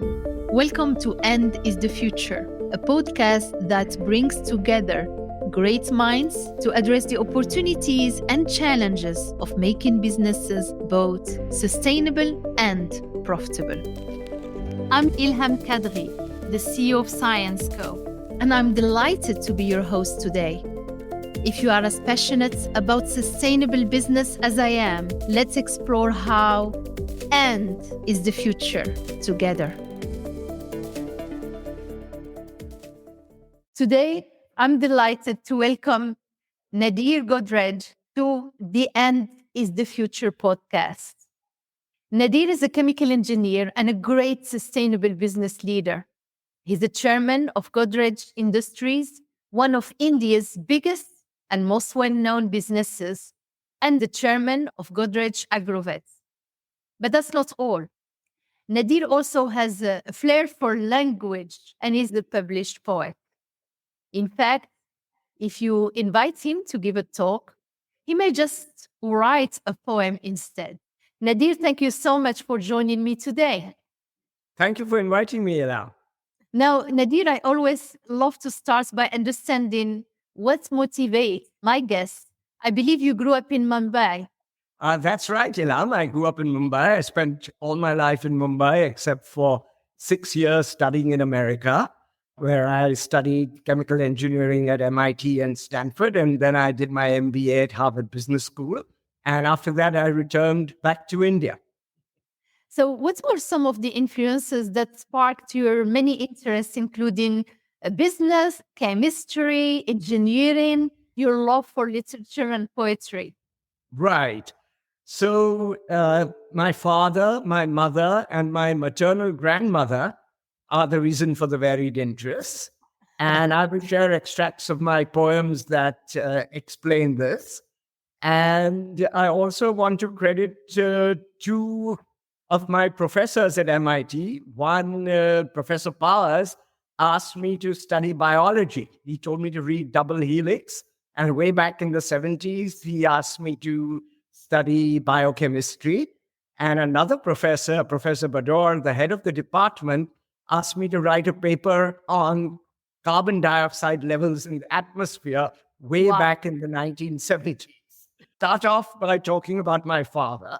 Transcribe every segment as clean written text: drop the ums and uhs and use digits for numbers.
Welcome to End is the Future, a podcast that brings together great minds to address the opportunities and challenges of making businesses both sustainable and profitable. I'm Ilham Kadri, the CEO of Science Co, and I'm delighted to be your host today. If you are as passionate about sustainable business as I am, let's explore how End is the Future together. Today, I'm delighted to welcome Nadir Godrej to the End is the Future podcast. Nadir is a chemical engineer and a great sustainable business leader. He's the chairman of Godrej Industries, one of India's biggest and most well-known businesses, and the chairman of Godrej Agrovet. But that's not all. Nadir also has a flair for language and is a published poet. In fact, if you invite him to give a talk, he may just write a poem instead. Nadir, thank you so much for joining me today. Thank you for inviting me, Ilham. Now, Nadir, I always love to start by understanding what motivates my guests. I believe you grew up in Mumbai. That's right, Ilham. I grew up in Mumbai. I spent all my life in Mumbai, except for 6 years studying in America, where I studied chemical engineering at MIT and Stanford, and then I did my MBA at Harvard Business School. And after that, I returned back to India. So what were some of the influences that sparked your many interests, including business, chemistry, engineering, your love for literature and poetry? Right. So my father, my mother, and my maternal grandmother are the reason for the varied interests. And I will share extracts of my poems that explain this. And I also want to credit two of my professors at MIT. One, Professor Powers, asked me to study biology. He told me to read Double Helix. And way back in the 70s, he asked me to study biochemistry. And another professor, Professor Bador, the head of the department, asked me to write a paper on carbon dioxide levels in the atmosphere way back in the 1970s. Start off by talking about my father.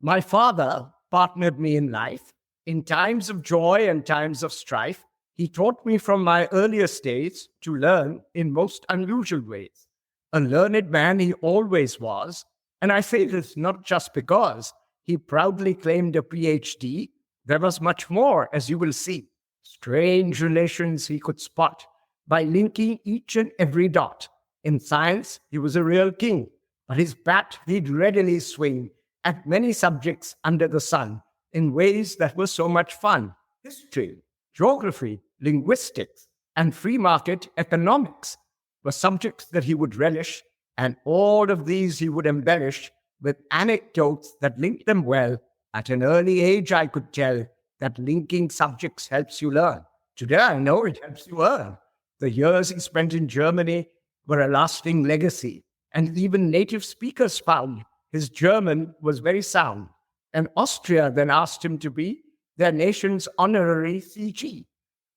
My father partnered me in life. In times of joy and times of strife, he taught me from my earliest days to learn in most unusual ways. A learned man he always was, and I say this not just because he proudly claimed a PhD. There was much more, as you will see. Strange relations he could spot by linking each and every dot. In science, he was a real king, but his bat he'd readily swing at many subjects under the sun in ways that were so much fun. History, geography, linguistics, and free market economics were subjects that he would relish, and all of these he would embellish with anecdotes that linked them well. At an early age, I could tell that linking subjects helps you learn. Today, I know it helps you earn. The years he spent in Germany were a lasting legacy, and even native speakers found his German was very sound. And Austria then asked him to be their nation's honorary CG.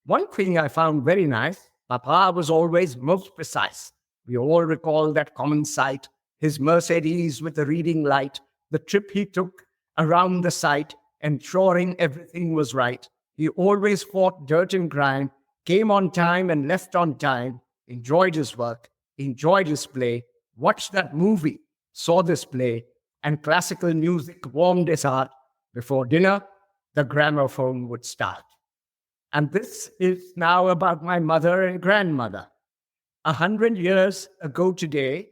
One thing I found very nice, Papa was always most precise. We all recall that common sight, his Mercedes with the reading light, the trip he took around the site, ensuring everything was right. He always fought dirt and grime, came on time and left on time, enjoyed his work, enjoyed his play, watched that movie, saw this play, and classical music warmed his heart. Before dinner, the gramophone would start. And this is now about my mother and grandmother. 100 years ago today,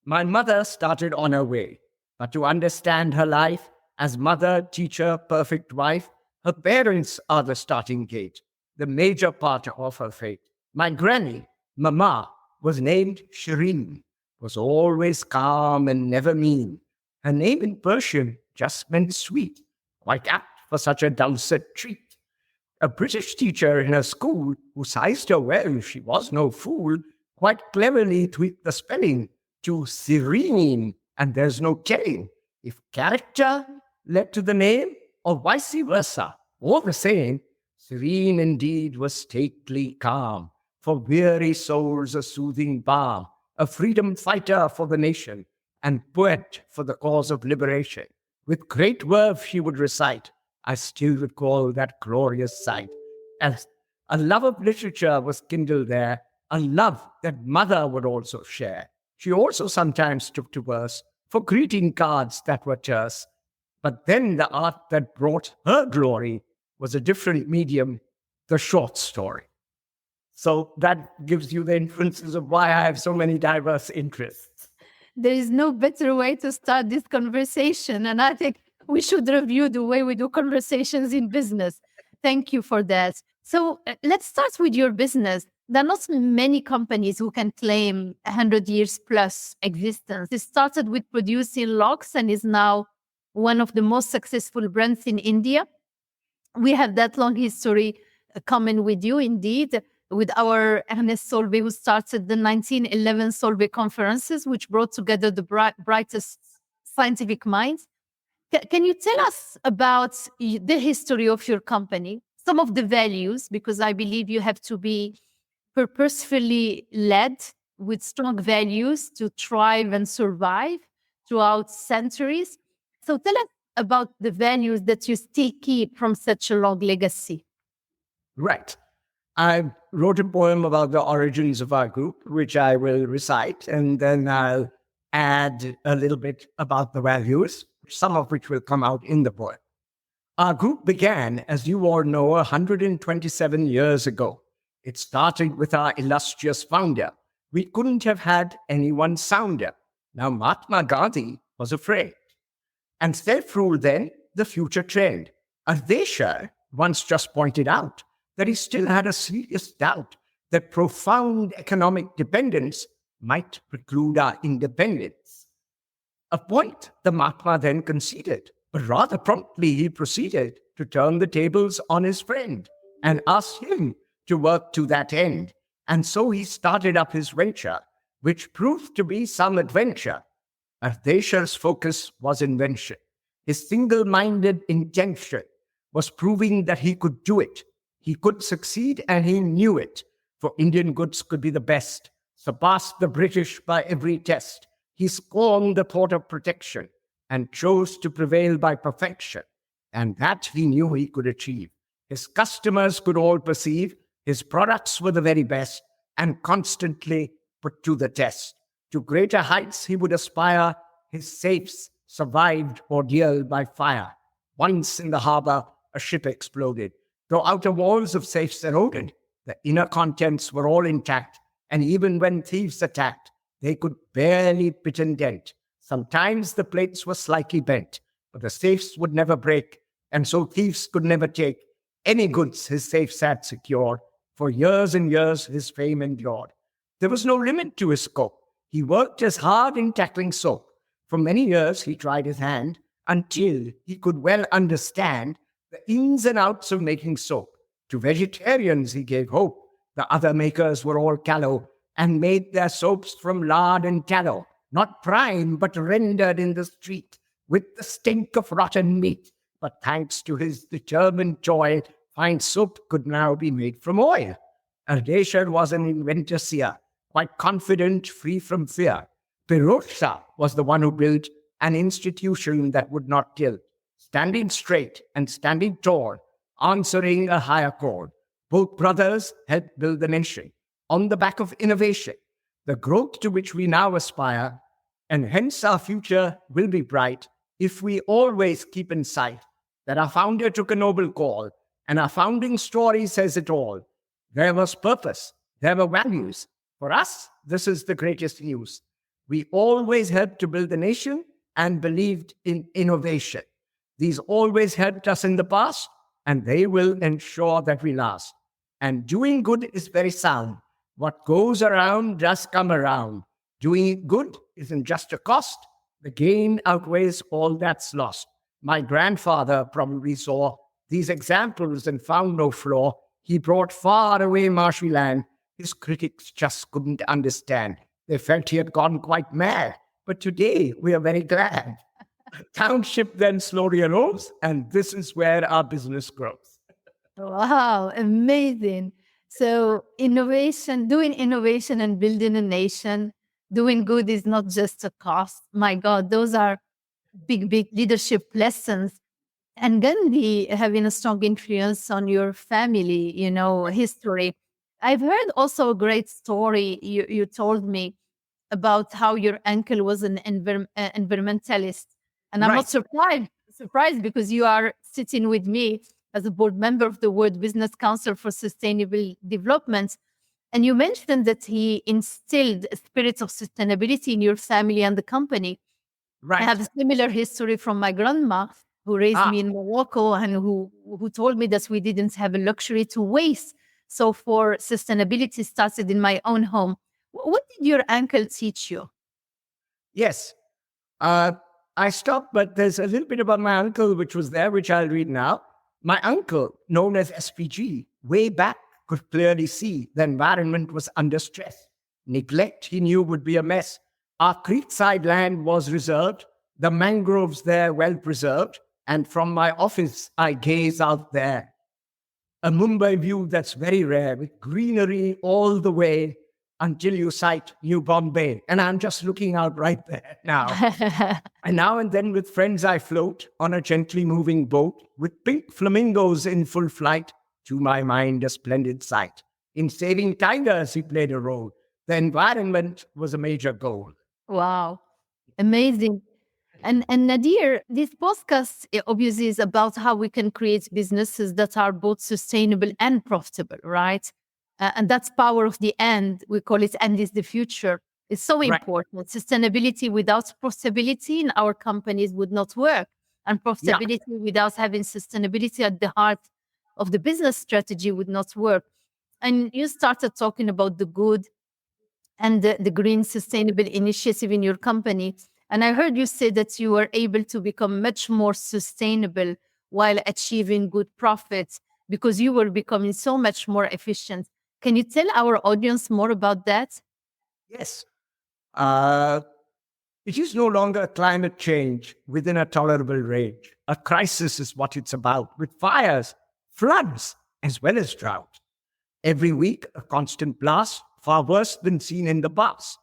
my mother started on her way. But to understand her life as mother, teacher, perfect wife, her parents are the starting gate, the major part of her fate. My granny, Mama, was named Shireen, was always calm and never mean. Her name in Persian just meant sweet, quite apt for such a dulcet treat. A British teacher in her school, who sized her well, she was no fool, quite cleverly tweaked the spelling to serene, and there's no telling if character led to the name or vice versa. All the same, serene indeed was stately calm, for weary souls a soothing balm, a freedom fighter for the nation, and poet for the cause of liberation. With great verve she would recite. I still recall that glorious sight. As a love of literature was kindled there, a love that mother would also share. She also sometimes took to verse for greeting cards that were terse. But then the art that brought her glory was a different medium, the short story. So that gives you the inferences of why I have so many diverse interests. There is no better way to start this conversation. And I think we should review the way we do conversations in business. Thank you for that. So let's start with your business. There are not many companies who can claim 100 years plus existence. It started with producing locks and is now one of the most successful brands in India. We have that long history common with you, indeed, with our Ernest Solvay, who started the 1911 Solvay conferences, which brought together the brightest scientific minds. Can you tell us about the history of your company, some of the values, because I believe you have to be purposefully led with strong values to thrive and survive throughout centuries. So tell us about the values that you still keep from such a long legacy. Right. I wrote a poem about the origins of our group, which I will recite, and then I'll add a little bit about the values, some of which will come out in the poem. Our group began, as you all know, 127 years ago. It started with our illustrious founder. We couldn't have had anyone sounder. Now, Mahatma Gandhi was afraid. And self-rule then, the future trend. Ardesha once just pointed out that he still had a serious doubt that profound economic dependence might preclude our independence. A point the Mahatma then conceded, but rather promptly he proceeded to turn the tables on his friend and ask him to work to that end. And so he started up his venture, which proved to be some adventure. Ardesha's focus was invention. His single-minded intention was proving that he could do it. He could succeed, and he knew it, for Indian goods could be the best, surpassed the British by every test. He scorned the thought of protection and chose to prevail by perfection, and that he knew he could achieve. His customers could all perceive his products were the very best and constantly put to the test. To greater heights he would aspire. His safes survived ordeal by fire. Once in the harbor, a ship exploded. Though outer walls of safes eroded, the inner contents were all intact, and even when thieves attacked, they could barely pit and dent. Sometimes the plates were slightly bent, but the safes would never break, and so thieves could never take any goods his safes had secured. For years and years his fame endured. There was no limit to his scope. He worked as hard in tackling soap. For many years he tried his hand until he could well understand the ins and outs of making soap. To vegetarians he gave hope. The other makers were all callow and made their soaps from lard and tallow, not prime but rendered in the street with the stink of rotten meat. But thanks to his determined toil, fine soap could now be made from oil. Ardesha was an inventor seer, quite confident, free from fear. Pirosha was the one who built an institution that would not tilt, standing straight and standing tall, answering a higher call. Both brothers helped build the nation on the back of innovation, the growth to which we now aspire, and hence our future will be bright if we always keep in sight that our founder took a noble call, and our founding story says it all. There was purpose, there were values. For us, this is the greatest news. We always helped to build the nation and believed in innovation. These always helped us in the past, and they will ensure that we last. And doing good is very sound. What goes around does come around. Doing good isn't just a cost. The gain outweighs all that's lost. My grandfather probably saw these examples and found no flaw. He brought far away marshy land. His critics just couldn't understand. They felt he had gone quite mad. But today we are very glad. Township then slowly arose, and this is where our business grows. Wow, amazing. So doing innovation and building a nation, doing good is not just a cost. My God, those are big, big leadership lessons. And Gandhi having a strong influence on your family, history. I've heard also a great story you told me about how your uncle was an environmentalist. And I'm not Right. surprised because you are sitting with me as a board member of the World Business Council for Sustainable Development. And you mentioned that he instilled a spirit of sustainability in your family and the company. I have Right. a similar history from my grandma, who raised me in Morocco and who told me that we didn't have a luxury to waste. So for sustainability started in my own home. What did your uncle teach you? Yes. I stopped, but there's a little bit about my uncle, which was there, which I'll read now. My uncle, known as SPG, way back could clearly see the environment was under stress. Neglect, he knew, would be a mess. Our creekside land was reserved, the mangroves there well preserved, and from my office I gaze out there. A Mumbai view that's very rare, with greenery all the way until you sight New Bombay. And I'm just looking out right there now. And now and then with friends I float on a gently moving boat with pink flamingos in full flight. To my mind, a splendid sight. In saving tigers, he played a role. The environment was a major goal. Wow, amazing. And Nadir, this podcast obviously is about how we can create businesses that are both sustainable and profitable, right? And that's power of the end. We call it "end is the future." It's so Right. important. Sustainability without profitability in our companies would not work, and profitability without having sustainability at the heart of the business strategy would not work. And you started talking about the good and the green sustainable initiative in your company. And I heard you say that you were able to become much more sustainable while achieving good profits because you were becoming so much more efficient. Can you tell our audience more about that? Yes. Uh, it is no longer climate change within a tolerable range. A crisis is what it's about, with fires, floods, as well as drought. Every week, a constant blast, far worse than seen in the past.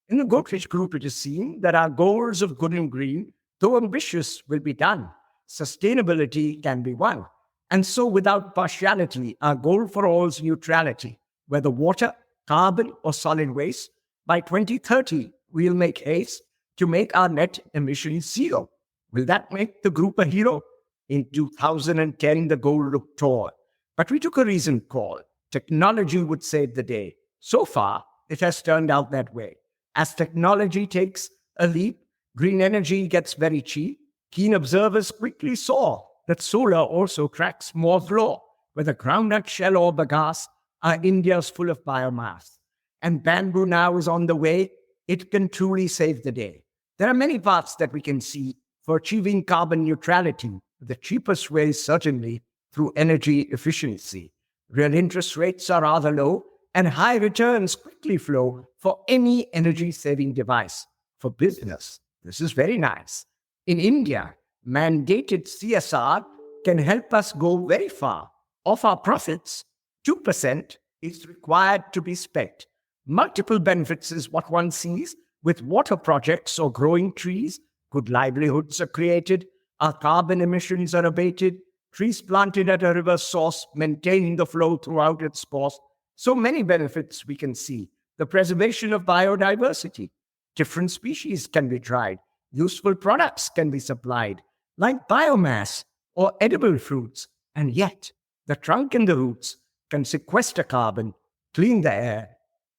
In the Godrej Group, it is seen that our goals of good and green, though ambitious, will be done. Sustainability can be won. And so, without partiality, our goal for all is neutrality, whether water, carbon, or solid waste. By 2030, we'll make haste to make our net emissions zero. Will that make the group a hero? In 2010, the goal looked tall, but we took a recent call. Technology would save the day. So far, it has turned out that way. As technology takes a leap, green energy gets very cheap. Keen observers quickly saw that solar also cracks more floor. Whether groundnut shell or bagasse, our India's full of biomass. And bamboo now is on the way. It can truly save the day. There are many paths that we can see for achieving carbon neutrality. The cheapest way is certainly through energy efficiency. Real interest rates are rather low, and high returns quickly flow for any energy-saving device. For business, this is very nice. In India, mandated CSR can help us go very far. Of our profits, 2% is required to be spent. Multiple benefits is what one sees with water projects or growing trees. Good livelihoods are created. Our carbon emissions are abated. Trees planted at a river source, maintaining the flow throughout its course. So many benefits we can see. The preservation of biodiversity. Different species can be tried. Useful products can be supplied, like biomass or edible fruits. And yet, the trunk and the roots can sequester carbon, clean the air.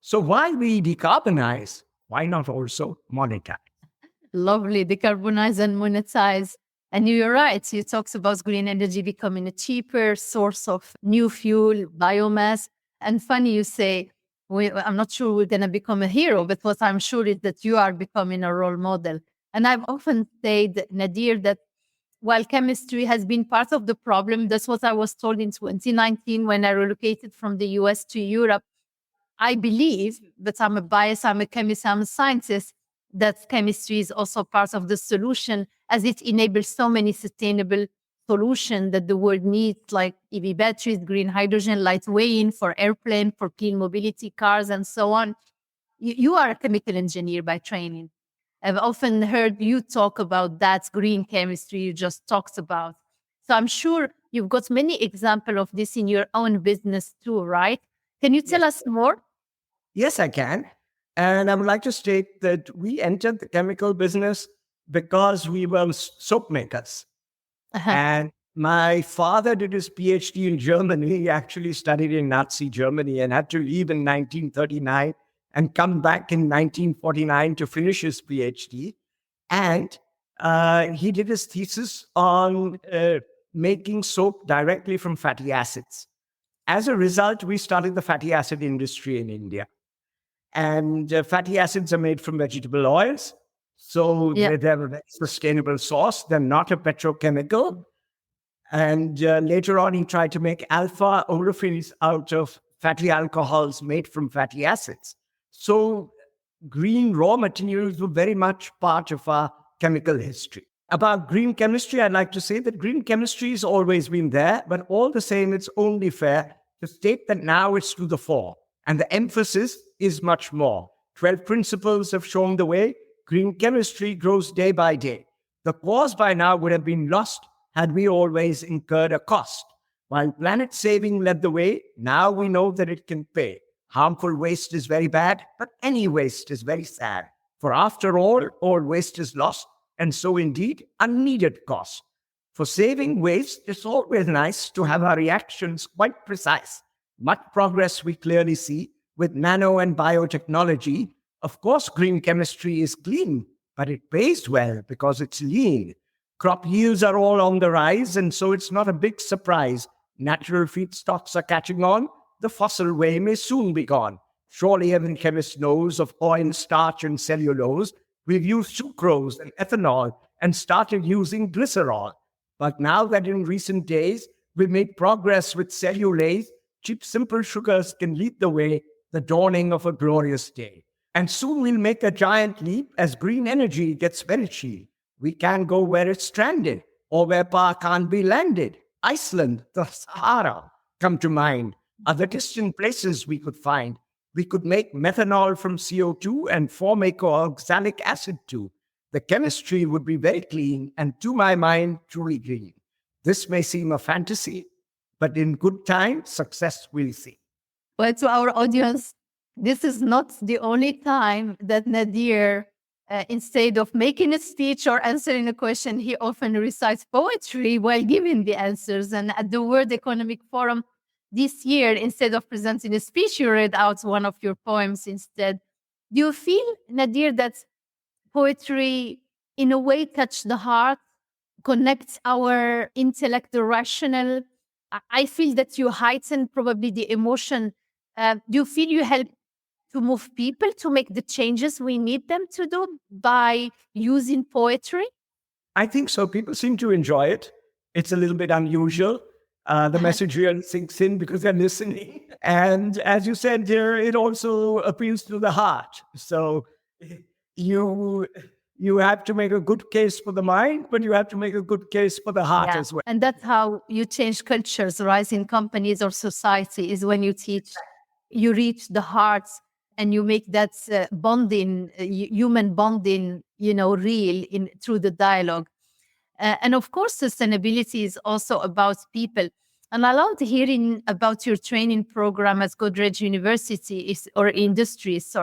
So while we decarbonize, why not also monetize? Lovely, decarbonize and monetize. And you're right, you talked about green energy becoming a cheaper source of new fuel, biomass. And funny you say, I'm not sure we're going to become a hero, but what I'm sure is that you are becoming a role model. And I've often said, Nadir, that while chemistry has been part of the problem, that's what I was told in 2019 when I relocated from the US to Europe. I believe, but I'm a bias, I'm a chemist, I'm a scientist, that chemistry is also part of the solution, as it enables so many sustainable solutions that the world needs, like EV batteries, green hydrogen, lightweighting for airplane, for clean mobility, cars, and so on. You are a chemical engineer by training. I've often heard you talk about that green chemistry you just talked about. So I'm sure you've got many examples of this in your own business too, right? Can you tell us more? Yes, I can. And I would like to state that we entered the chemical business because we were soap makers. Uh-huh. And my father did his PhD in Germany. He actually studied in Nazi Germany and had to leave in 1939 and come back in 1949 to finish his PhD. And he did his thesis on making soap directly from fatty acids. As a result, we started the fatty acid industry in India. And fatty acids are made from vegetable oils. So they're a very sustainable source. They're not a petrochemical. And later on, he tried to make alpha olefins out of fatty alcohols made from fatty acids. So green raw materials were very much part of our chemical history. About green chemistry, I'd like to say that green chemistry has always been there, but all the same, it's only fair to state that now it's to the fore. And the emphasis is much more. 12 principles have shown the way. Green chemistry grows day by day. The cause by now would have been lost had we always incurred a cost. While planet saving led the way, now we know that it can pay. Harmful waste is very bad, but any waste is very sad. For after all waste is lost, and so indeed unneeded cost. For saving waste, it's always nice to have our reactions quite precise. Much progress we clearly see with nano and biotechnology. Of course, green chemistry is clean, but it pays well because it's lean. Crop yields are all on the rise, and so it's not a big surprise. Natural feedstocks are catching on. The fossil way may soon be gone. Surely every chemist knows of oil, starch, and cellulose. We've used sucrose and ethanol and started using glycerol. But now that in recent days we've made progress with cellulase, cheap, simple sugars can lead the way, the dawning of a glorious day. And soon we'll make a giant leap as green energy gets very cheap. We can go where it's stranded or where power can't be landed. Iceland, the Sahara come to mind. Other distant places we could find. We could make methanol from CO2 and formic or oxalic acid too. The chemistry would be very clean and, to my mind, truly green. This may seem a fantasy, but in good time, success we'll see. Well, to our audience, this is not the only time that Nadir, instead of making a speech or answering a question, he often recites poetry while giving the answers. And at the World Economic Forum this year, instead of presenting a speech, you read out one of your poems instead. Do you feel, Nadir, that poetry in a way touches the heart, connects our intellect, the rational? I feel that you heighten probably the emotion. Do you feel you help to move people to make the changes we need them to do by using poetry? I think so. People seem to enjoy it. It's a little bit unusual. The message really sinks in because they're listening. And as you said, there, it also appeals to the heart. So you have to make a good case for the mind, but you have to make a good case for the heart as well. And that's how you change cultures, right, in companies or society, is when you teach, you reach the hearts and you make that bonding, human bonding, real through the dialogue. And of course, sustainability is also about people. And I loved hearing about your training program at Godrej Industries,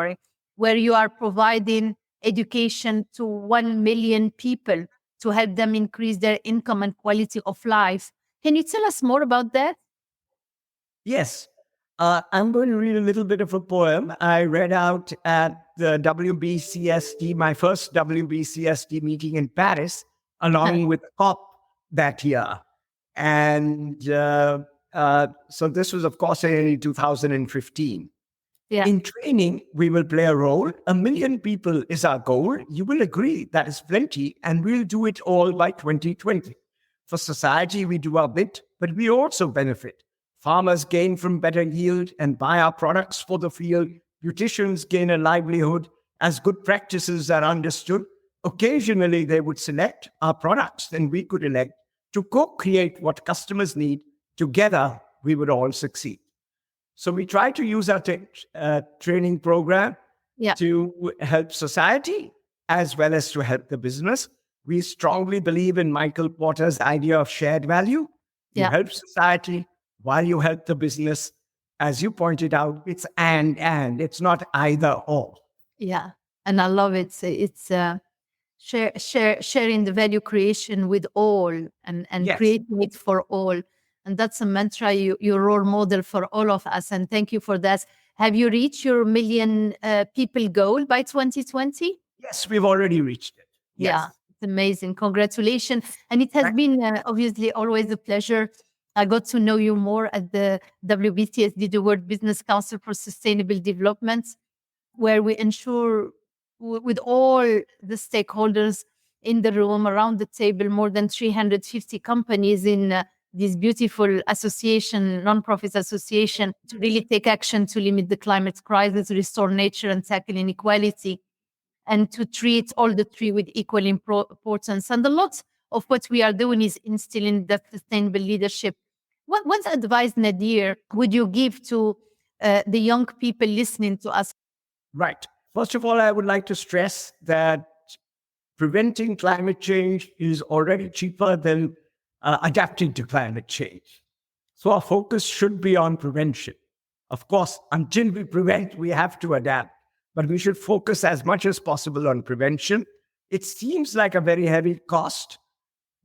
where you are providing education to 1 million people to help them increase their income and quality of life. Can you tell us more about that? Yes. I'm going to read a little bit of a poem I read out at the WBCSD, my first WBCSD meeting in Paris, along with COP that year. And so this was, of course, in 2015. Yeah. In training, we will play a role. 1 million people is our goal. You will agree that is plenty, and we'll do it all by 2020. For society, we do our bit, but we also benefit. Farmers gain from better yield and buy our products for the field. Beauticians gain a livelihood. as good practices are understood, occasionally they would select our products, then we could elect to co-create what customers need. Together, we would all succeed. So we try to use our training program to help society as well as to help the business. We strongly believe in Michael Porter's idea of shared value. You help society while you help the business. As you pointed out, it's and it's not either or. Yeah, and I love it. It's sharing the value creation with all and creating it for all. And that's a mantra, you role model for all of us. And thank you for that. Have you reached your million people goal by 2020? Yes, we've already reached it. Yes. Yeah, it's amazing. Congratulations. And it has been obviously always a pleasure. I got to know you more at the WBCSD, the World Business Council for Sustainable Development, where we ensure with all the stakeholders in the room, around the table, more than 350 companies in this beautiful association, non-profit association, to really take action to limit the climate crisis, restore nature and tackle inequality, and to treat all the three with equal importance. And a lot of what we are doing is instilling that sustainable leadership. What advice, Nadir, would you give to the young people listening to us? Right. First of all, I would like to stress that preventing climate change is already cheaper than adapting to climate change. So our focus should be on prevention. Of course, until we prevent, we have to adapt, but we should focus as much as possible on prevention. It seems like a very heavy cost,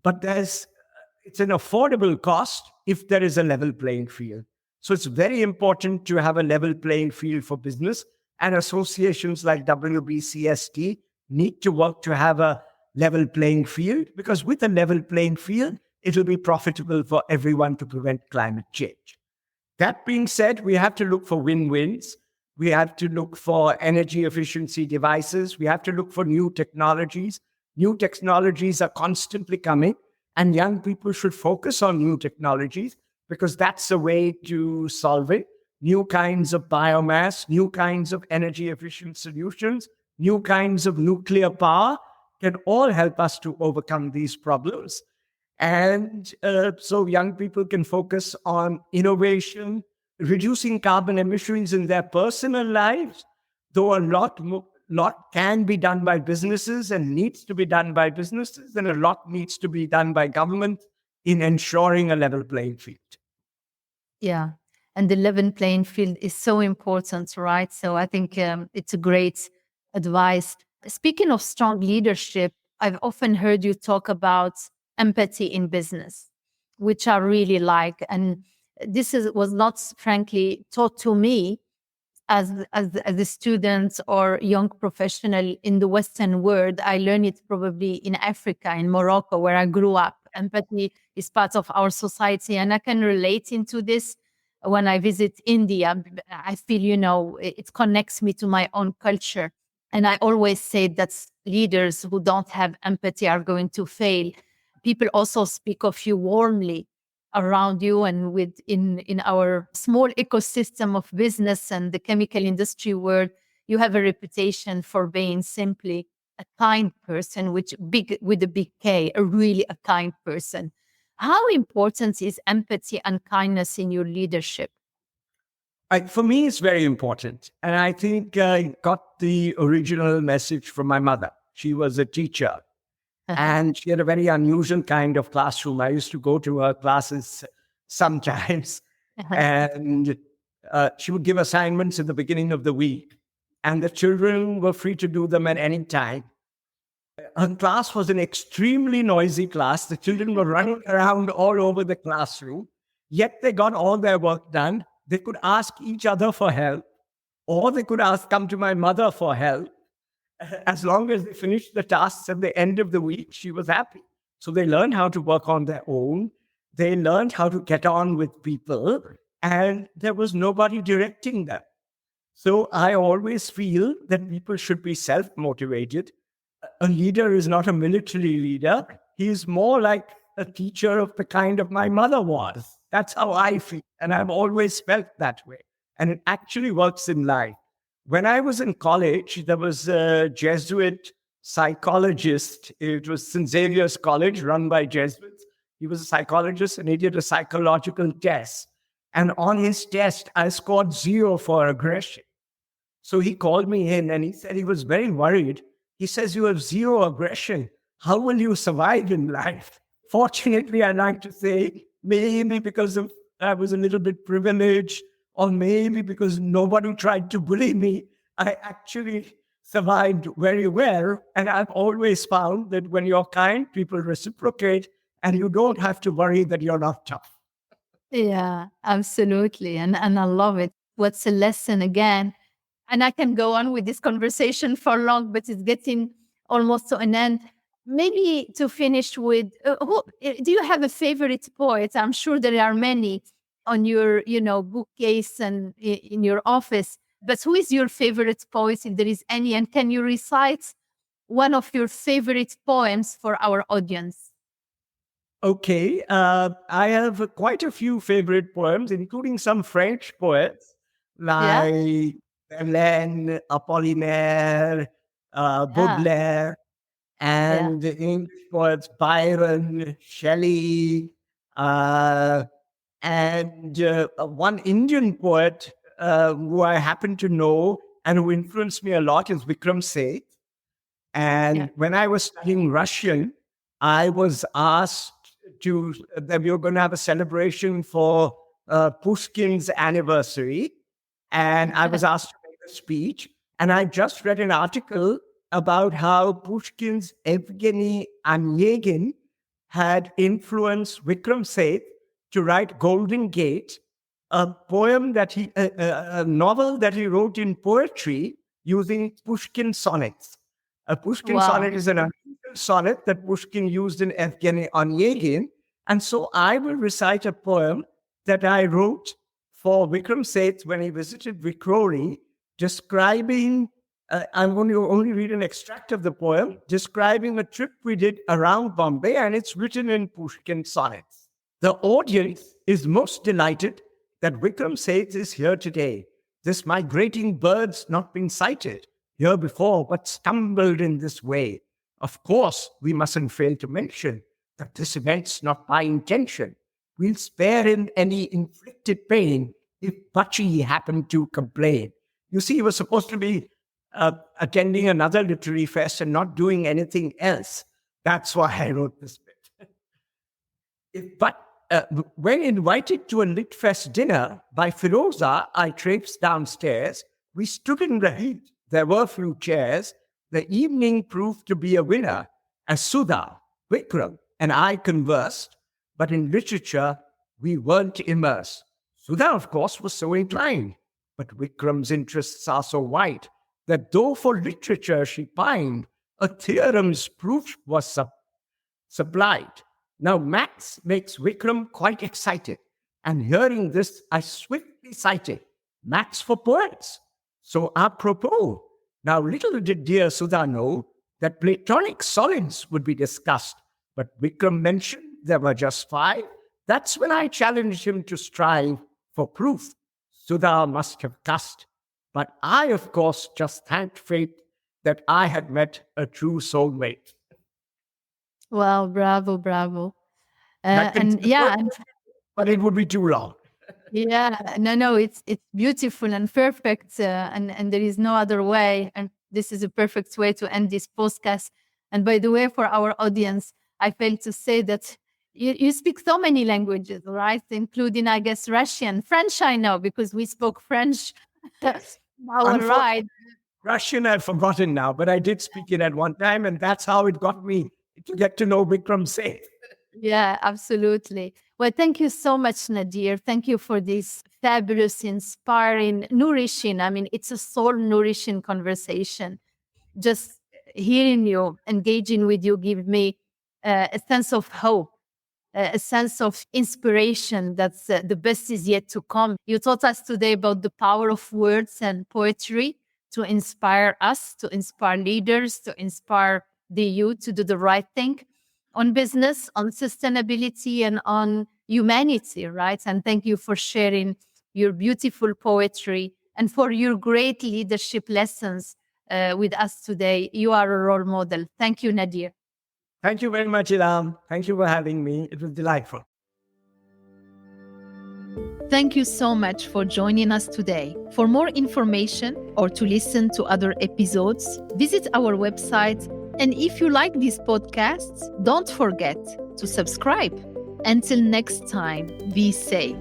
but it's an affordable cost if there is a level playing field. So it's very important to have a level playing field for business, and associations like WBCSD need to work to have a level playing field, because with a level playing field, it will be profitable for everyone to prevent climate change. That being said, we have to look for win-wins. We have to look for energy efficiency devices. We have to look for new technologies. New technologies are constantly coming, and young people should focus on new technologies because that's a way to solve it. New kinds of biomass, new kinds of energy efficient solutions, new kinds of nuclear power can all help us to overcome these problems. And so young people can focus on innovation, reducing carbon emissions in their personal lives, though a lot can be done by businesses and needs to be done by businesses, and a lot needs to be done by government in ensuring a level playing field. Yeah. And the level playing field is so important, right? So I think it's a great advice. Speaking of strong leadership, I've often heard you talk about empathy in business, which I really like. And this was not, frankly, taught to me as a student or young professional in the Western world. I learned it probably in Africa, in Morocco, where I grew up. Empathy is part of our society, and I can relate into this. When I visit India, I feel, it connects me to my own culture. And I always say that leaders who don't have empathy are going to fail. People also speak of you warmly around you, and in our small ecosystem of business and the chemical industry world, you have a reputation for being simply a kind person, with a big K, really a kind person. How important is empathy and kindness in your leadership? For me, it's very important. And I think I got the original message from my mother. She was a teacher, and she had a very unusual kind of classroom. I used to go to her classes sometimes, and she would give assignments at the beginning of the week, and the children were free to do them at any time. Her class was an extremely noisy class. The children were running around all over the classroom, yet they got all their work done. They could ask each other for help, or they could come to my mother for help. As long as they finished the tasks at the end of the week, she was happy. So they learned how to work on their own. They learned how to get on with people, and there was nobody directing them. So I always feel that people should be self-motivated. A leader is not a military leader. He is more like a teacher of the kind of my mother was. That's how I feel. And I've always felt that way. And it actually works in life. When I was in college, there was a Jesuit psychologist. It was St. Xavier's College, run by Jesuits. He was a psychologist and he did a psychological test. And on his test, I scored 0 for aggression. So he called me in and he said he was very worried. He says, "You have 0 aggression. How will you survive in life?" Fortunately, I like to say, maybe because I was a little bit privileged, or maybe because nobody tried to bully me, I actually survived very well. And I've always found that when you're kind, people reciprocate and you don't have to worry that you're not tough. Yeah, absolutely. And I love it. What's a lesson again? And I can go on with this conversation for long, but it's getting almost to an end. Maybe to finish with, do you have a favorite poet? I'm sure there are many on your, bookcase and in your office. But who is your favorite poet, if there is any? And can you recite one of your favorite poems for our audience? Okay, I have quite a few favorite poems, including some French poets Yeah, like Verlaine, Apollinaire, yeah, Baudelaire, yeah. and the English poets Byron, Shelley, uh, and one Indian poet who I happen to know and who influenced me a lot is Vikram Seth. Yeah. And when I was studying Russian, I was asked that we were going to have a celebration for Pushkin's anniversary. And I was asked to make a speech. And I just read an article about how Pushkin's Evgeny Onegin had influenced Vikram Seth to write Golden Gate, a novel that he wrote in poetry using Pushkin sonnets. A Pushkin Wow. sonnet is an unusual sonnet that Pushkin used in Evgeny Onegin. And so I will recite a poem that I wrote for Vikram Seth when he visited Vikroli, describing, I'm going to only read an extract of the poem, describing a trip we did around Bombay, and it's written in Pushkin sonnets. The audience is most delighted that Vikram Seth is here today. This migrating bird's not been sighted here before, but stumbled in this way. Of course, we mustn't fail to mention that this event's not by intention. We'll spare him any inflicted pain if Bachi happened to complain. You see, he was supposed to be attending another literary fest and not doing anything else. That's why I wrote this bit. When invited to a Lit Fest dinner by Firoza, I traipsed downstairs. We stood in the heat. There were few chairs. The evening proved to be a winner, as Sudha, Vikram, and I conversed. But in literature, we weren't immersed. Sudha, of course, was so inclined. But Vikram's interests are so wide that though for literature she pined, a theorem's proof was supplied. Now, Max makes Vikram quite excited. And hearing this, I swiftly cited Max for poets. So apropos, now little did dear Sudha know that Platonic solids would be discussed. But Vikram mentioned there were just 5. That's when I challenged him to strive for proof. Sudha must have cussed. But I, of course, just thanked fate that I had met a true soulmate. Wow, bravo, bravo. That can, And yeah, and but it would be too long. yeah, no, it's beautiful and perfect, and there is no other way. And this is a perfect way to end this podcast. And by the way, for our audience, I failed to say that you speak so many languages, right? Including, I guess, Russian, French. I know because we spoke French. All right. Russian, I've forgotten now, but I did speak it at one time, and that's how it got me to get to know Vikram Seth. Yeah, absolutely. Well, thank you so much, Nadir. Thank you for this fabulous, inspiring, nourishing. I mean, it's a soul nourishing conversation. Just hearing you, engaging with you, give me a sense of hope, a sense of inspiration that's the best is yet to come. You taught us today about the power of words and poetry to inspire us, to inspire leaders, to inspire the youth to do the right thing on business, on sustainability, and on humanity, right? And thank you for sharing your beautiful poetry and for your great leadership lessons with us today. You are a role model. Thank you, Nadir. Thank you very much, Ilham. Thank you for having me. It was delightful. Thank you so much for joining us today. For more information or to listen to other episodes, visit our website. And if you like these podcasts, don't forget to subscribe. Until next time, be safe.